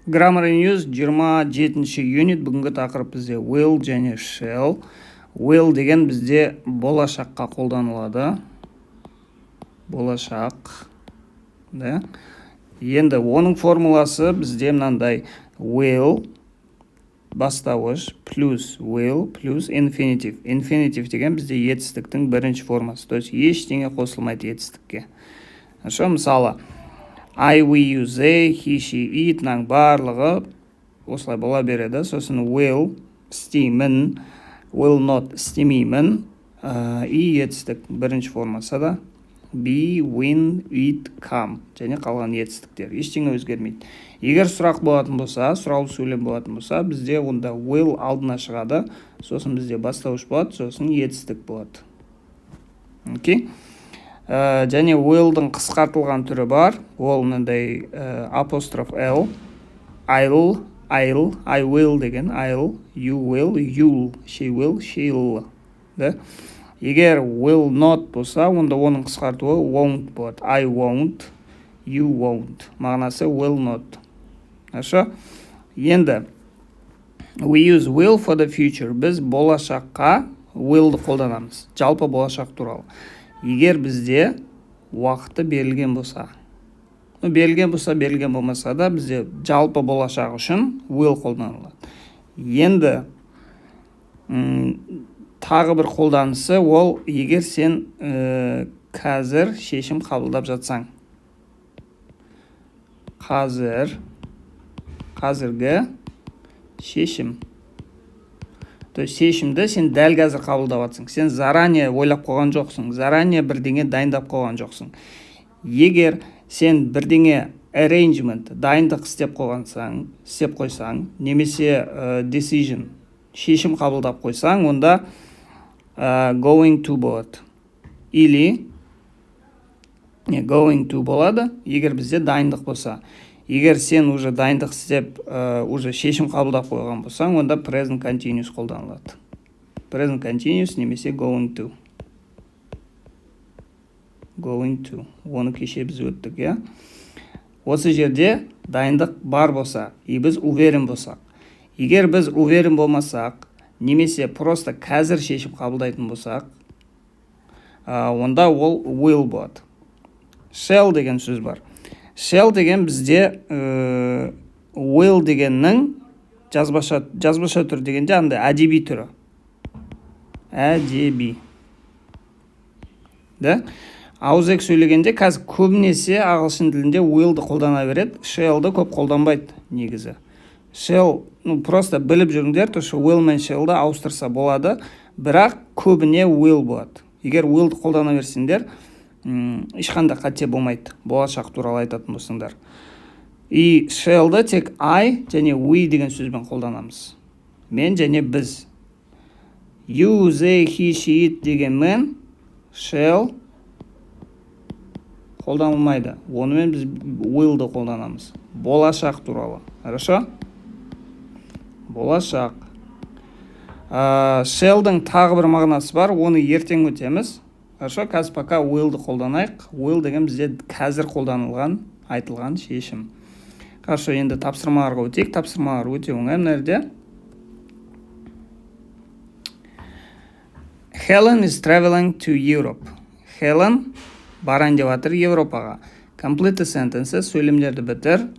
Grammar in use 27-ші юнит. Бүгінгі тақырып бізде will және shall. Will деген бізде болашаққа қолданылады. Болашақ. Да? Енді оның формуласы бізде мынандай: will бастауыш плюс will плюс infinitive. Infinitive деген бізде етістіктің бірінші формасы. То есть ештеңе қосылмайды етістікке. Мысалы, I, we, you, they, he, she, it наң барлығы осылай бола береді. Сосын will істеймін, will not істемеймін, и етістік бірінші формасы да be, win, eat, come және қалған етістіктер. Ештеңе өзгермейді. Егер сұрақ болатын болса, сұраулы сөйлем болатын болса, бізде онда will алдына шығады, сосын бізде бастауыш болады, сосын етістік болады. Окей? Және will'дың қысқартылған түрі бар. Ол мынандай апостроф L, I'll, I will деген I'll, you will, you'll, she will, she'll. Да? Егер will not болса, онда оның қысқартуы won't болады. I won't, you won't. Мағынасы will not. Хорошо? Енді we use will for the future. Біз болашаққа will'ды қолданамыз. Жалпы болашақ туралы. Егер бізде уақыты берілген болса, берілген болмаса да бізде жалпы болашақ үшін will қолданылады. Енді тағы бір қолданысы ол егер сен қазір шешім қабылдап жатсаң. Қазіргі шешім. То есть шешімді сен дәл қазір қабылдап жатсың. Сен заранее ойлап қойған жоқсың, заранее бірдеңе дайындап қойған жоқсың. Егер сен бірдеңе arrangement, дайындық істеп қойсаң, немесе decision, шешім қабылдап қойсаң, онда going to болады. Или going to болады, егер бізде дайындық болса. Егер сен уже дайындық істеп, уже шешім қабылдап қойған болсаң, онда present continuous қолданылады. Present continuous немесе going to. Оны кеше біз өттік, я? Осы жерде дайындық бар болса, и біз уверен болсақ. Егер біз уверен болмасақ, немесе просто қазір шешім қабылдайтын болсақ, онда ол will болады. Shall деген сөз бар. Shall деген бізде will дегеннің жазбаша түрі дегенде андай әдеби түрі. Әдеби. Да? Ауызекі сөйлегенде қазір көбінесе ағылшын тілінде will'ды қолдана береді, shall'ды көп қолданбайды негізі. Shall, просто біліп жүріңдер, то что will мен shall'ды ауыстырса болады, бірақ көбіне will болады. Егер will'ды қолдана берсеңдер, ешқандай қате болмайды, болашақ туралы айтатын болсаңдар. И shall'ды тек I және we деген сөзбен қолданамыз. Мен және біз. You, they, he, she, it деген мен shall қолданылмайды. Онымен біз will'ды қолданамыз. Болашақ туралы. Хорошо? Болашақ. Shall'дың тағы бір мағынасы бар, оны ертең өтеміз. Хорошо, қазір пока will'ды қолданайық. Will деген бізде қазір қолданылған, айтылған шешім. Хорошо, енді тапсырмаларға өтейік. Тапсырмалар өте оңай мынерде. Helen is traveling to Europe. Helen барайын деп жатыр Европаға. Complete the sentences, сөйлемдерді бітір.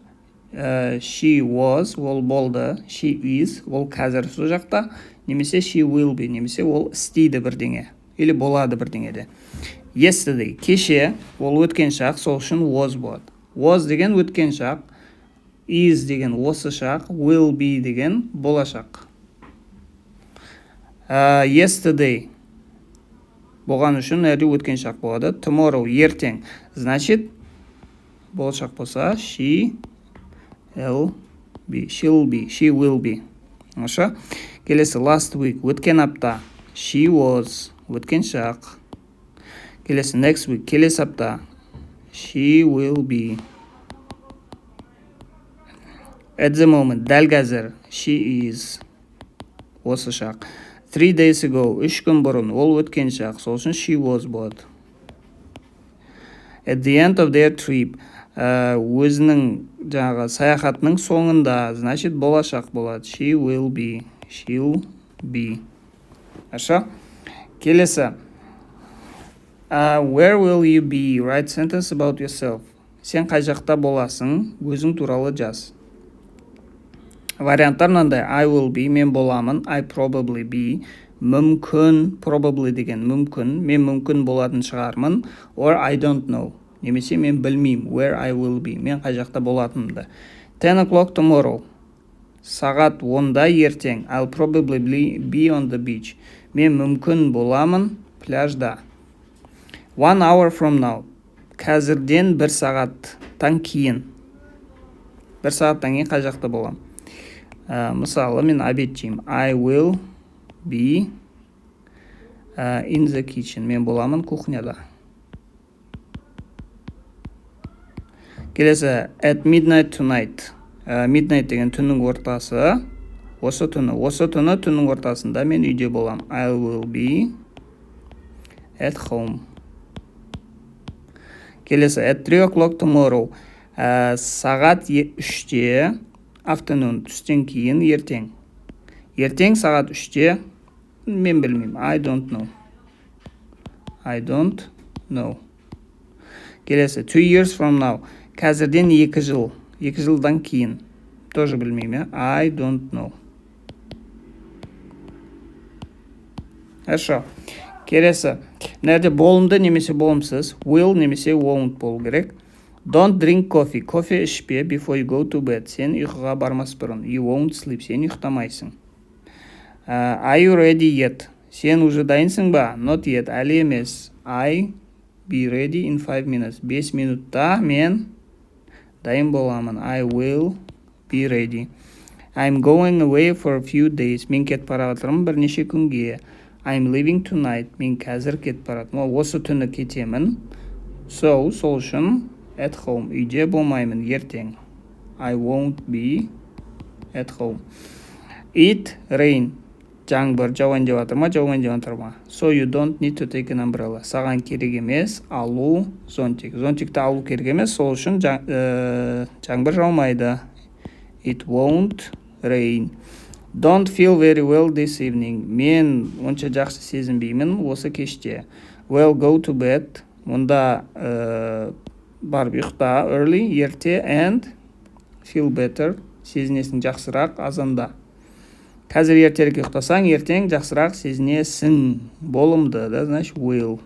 She was, ол болды. She is, ол қазір сол жақта. Немесе she will be, немесе ол істейді бірдеңе. Или болады бірдеңеде. Yesterday, кеше, ол өткен шақ, сол үшін was болады. Was деген өткен шақ, is деген осы шақ, will be деген болашақ. Yesterday болған үшін әрі өткен шақ болады. Tomorrow, ертең. Значит, болашақ болса, she will be. Оша? Келесі last week, өткен апта. She was, өткен шақ. Келесі next week, келесі апта. She will be. At the moment, дәл қазір. She is, осы шақ. 3 days ago, 3 күн бұрын, ол өткен шақ, сол үшін she was болады. At the end of their trip, өзінің жаңағы саяхатының соңында, значит, болашақ болады. She'll be. Хорошо? Келесі. Where will you be? Write sentence about yourself. Сен қай жақта боласың? Өзің туралы жаз. Варианттар мынандай. I will be, мен боламын. I probably be, мүмкін, probably деген мүмкін, мен мүмкін болатын шығармын. Or I don't know, немесе мен білмеймін. Where I will be, мен қай жақта болатынымды. 10 o'clock tomorrow, сағат 10-да ертең. I'll probably be on the beach, мен мүмкін боламын пляжда. 1 hour from now, қазірден 1 сағаттан кейін. 1 сағаттан кейін қай жақта боламын? Мысалы, мен обед жеймін. I will be in the kitchen. Мен боламын кухняда. Келесі, at midnight tonight. Midnight деген түннің ортасы. Осы түні түннің ортасында мен үйде боламын. I will be at home. Келесі, at 3 o'clock tomorrow. Сағат 3-те, afternoon, түстен кейін, ертең. Ертең сағат 3-те, мен білмеймін. I don't know. Келесі, 2 years from now. Қазірден 2 жыл. 2 жылдан кейін. Тоже білмеймін. I don't know. Хорошо. Келесі. Нәрде болымды немесе болымсыз. Will немесе won't болу керек. Don't drink coffee. Кофе ішпе before you go to bed. Сен ұйқыға бармас бұрын. You won't sleep. Сен ұйықтамайсың. Are you ready yet? Сен уже дайынсың ба? Not yet. Әлі емес. I be ready in 5 minutes. 5 минутта мен дайын боламын. I will be ready. I'm going away for a few days. Мен кетіп бара жатырмын бірнеше күнге. I'm leaving tonight. Мен қазір кетіп баратырмын. Осы түні кетемін. So, сол үшін at home. Үйде болмаймын ертең. I won't be at home. It rain. Жаңбыр, жауын деп жатыр ма, жауын деп жатыр ма? So you don't need to take an umbrella. Саған керек емес алу зонтик. Зонтикті алу керек емес, сол үшін жаңбыр жаумайды. It won't rain. Don't feel very well this evening. Мен онша жақсы сезінбеймін осы кеште. Well, go to bed. Мұнда барып ұйықта, early, ерте, and feel better. Сезінесің жақсырақ азанда. Қазір ертерек ұйықтасаң, ертең жақсырақ сезінесің. Болымды, да, значит, will.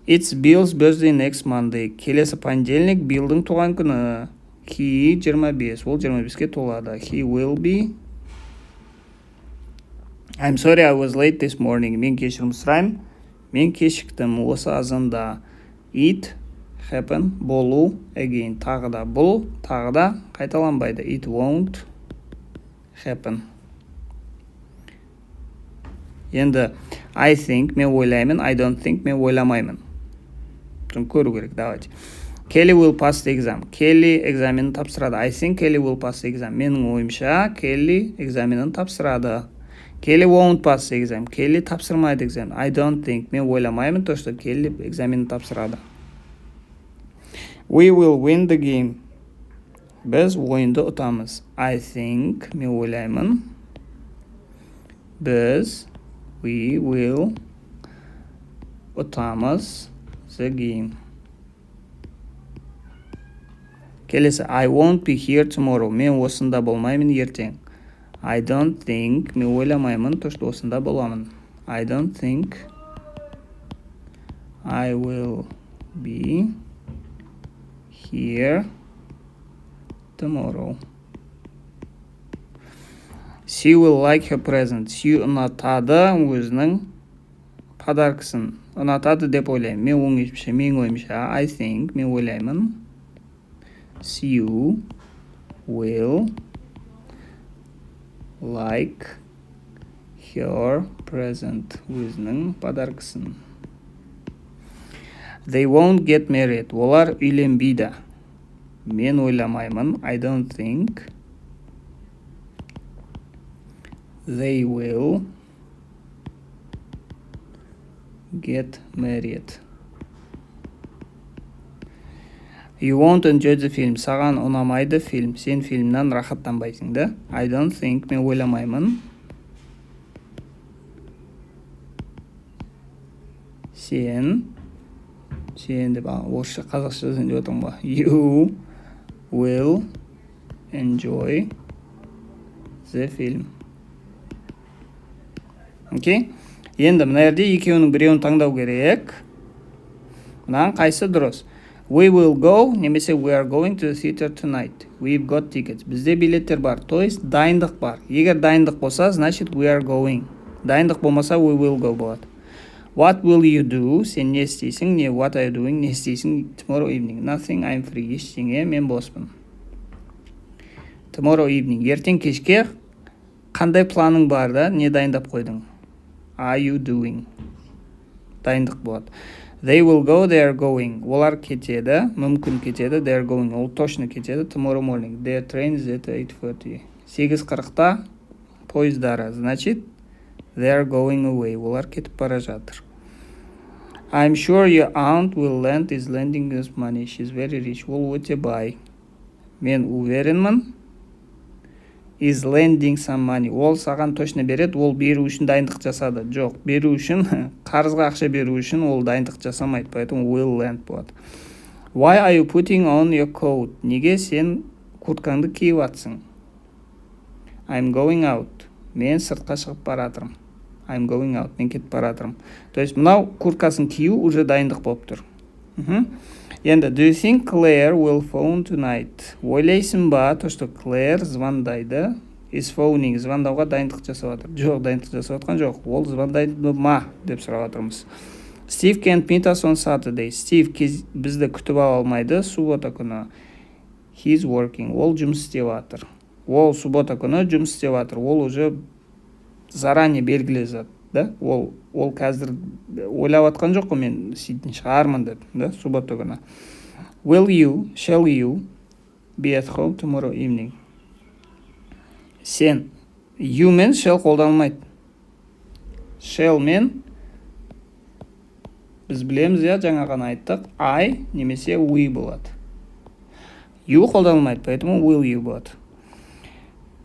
It's Bill's birthday next Monday. Келесі понедельник Биллдің туған күні. He 25, ол 25-ке толады. He will be. I'm sorry I was late this morning. Мен кешірім сұраймын. Мен кешіктім осы азанда. It happen, болу, again. Тағы да бұл, тағы да қайталанбайды. It won't happen. Енді I think, мен ойлаймын. I don't think, мен ойламаймын. Соны көру керек, давайте. Kelly will pass the exam. Kelly экзаменін тапсырады. I think Kelly will pass the exam. Менің ойымша, Kelly экзаменін тапсырады. Kelly won't pass the exam. Kelly тапсырмайды экзамен. I don't think, мен ойламаймын, то, что Kelly экзаменін тапсырады. We will win the game. Біз ойынды ұтамыз. I think, мен ойлаймын. Біз, we will ұтамыз the game. Келесі, I won't be here tomorrow. Мен осында болмаймын ертең. I don't think, мен ойламаймын, то, что осында боламын. I don't think I will be here tomorrow. She will like her present. She ұнатады өзінің подаркасын. Ұнатады деп ойлаймын. Мен ойымша, I think, мен ойлаймын. She will like her present. Өзінің подаркасын. They won't get married. Олар үйленбейді. Мен ойламаймын. I don't think they will get married. You won't enjoy the film. Саған ұнамайды фильм. Сен фильмнен рахаттанбайсың, да? I don't think, мен ойламаймын. Сен деп орысша қазақша жазайын деп отырмын ба? You will enjoy the film. Окей? Енді мына жерде екеуінің біреуін таңдау керек. Мынаған қайсы дұрыс? We will go, немесе we are going to the theater tonight. We've got tickets. Бізде билеттер бар. То есть дайындық бар. Егер дайындық болса, значит we are going. Дайындық болмаса we will go болады. What will you do? Сен не істейсің? Не what are you doing? Не істейсің? Tomorrow evening. Nothing, I'm free. Ештеңе, мен боспын. Tomorrow evening. Ертең кешке қандай планың бар да? Не дайындап қойдың? Are you doing? Дайындық болады. They will go, they are going. Олар кетеді, мүмкін кетеді, they are going. Ол точно кетеді, tomorrow morning. Their train is at 8:40. 8:40-та поездары. Значит, they are going away. Олар кетіп бара жатыр. I'm sure your aunt will lend is lending us money. She's very rich. Ол өте бай. Мен уверенмін. Is lending some money. Ол саған точно береді, ол беру үшін дайындық жасады. Жоқ, беру үшін, қарызға ақша беру үшін ол дайындық жасамайды, поэтому will lend болады. Why are you putting on your coat? Неге сен курткаңды киіп атсың? I'm going out. Мен сыртқа шығып баратырмын. I'm going out. Мен кетіп баратырмын. То есть мынау курткасын кию уже дайындық болып тұр. Енді, do you think Claire will phone tonight? Ойлайсың ба, то, что Claire звондайды, is phoning, звондауға дайындық жасап жатыр. Жоқ, дайындық жасап жатқан жоқ. Ол звондайды ма деп сұрап жатырмыз. Steve can't meet us on Saturday. Steve бізді күтіп ала алмайды суббота күні. He's working. Ол жұмыс істеп жатыр. Ол суббота күні жұмыс істеп жатыр. Ол уже заранее белгілі зат. Да? Ол қазір ойлап атқан жоқ қой, мен сөйтін шығармын деп, да? Суббота күні. Shall you be at home tomorrow evening? Сен you мен shall қолданылмайды. Shall мен біз білеміз, я жаңа ғана айттық, I немесе we болады. You қолданылмайды, поэтому will you болады.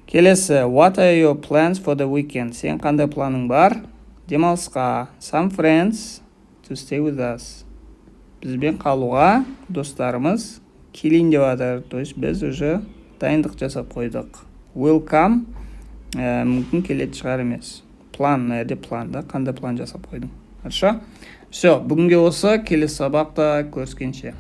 Келесі, what are your plans for the weekend? Сен қандай планың бар? Демалысқа. Some friends to stay with us. Бізбен қалуға достарымыз келейін деп жатыр. То есть біз уже дайындық жасап қойдық. Will come мүмкін келеді шығар емес. План, нәрде план да, қандай план жасап қойдың. Хорошо? Все, бүгінге осы, келесі сабақта көріскенше.